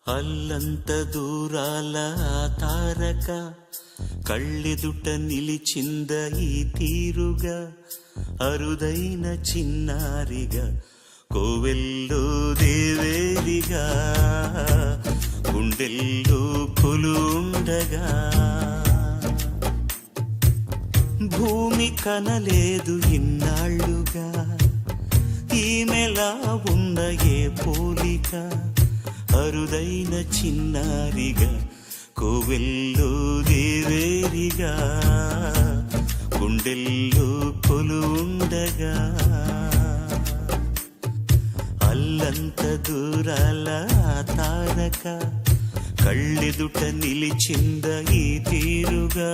అల్లంత దూరాల తారక కళ్ళెదుట నిలిచింద ఈ తీరుగా, అరుదైన చిన్నారిగా కోవెల్లో దేవేరిగా, గుండెల్లో కొలుండగా. భూమి కనలేదు ఇన్నాళ్ళుగా, ఈమెలా ఉన్న ఏ పోలిక, అరుదైన చిన్నారిగా కోవెల్లో దేవేరిగా, గుండెల్లో కొలుండగా. అల్లంత దూరాల తారక కళ్ళెదుట నిలిచింద ఈ తీరుగా.